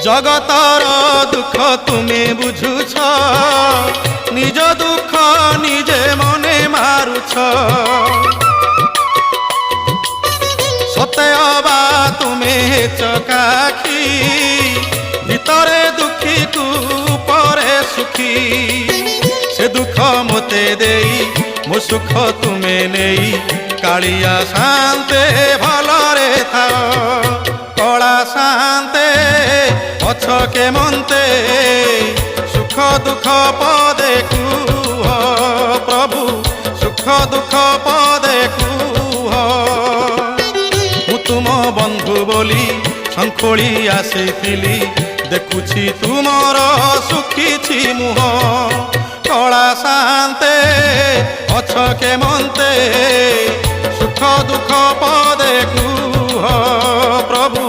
জগতর দুঃখ তুমি বুঝুছ, নিজ দুঃখ নিজে মনে মারুছ। সতে অবা তুমি চকাখি, ভিতরে দুঃখী কু পরে সুখী। সে দুঃখ মতে দেই মো সুখ তুমে নেই, কালিয়া শান্তে ভলরে থাও। কলা শান্তে অছকে মন্তে, সুখ দুঃখ পদে কুহ প্রভু, সুখ দুঃখ পদে কুহ। মু তুম বন্ধু বলি শঙ্খোଳି আসিଥିଲି, দেখুছি তুমর সুখিছি মুহ। কলা শান্তে অছকে মন্তে, সুখ দুঃখ পদে কুহ প্রভু।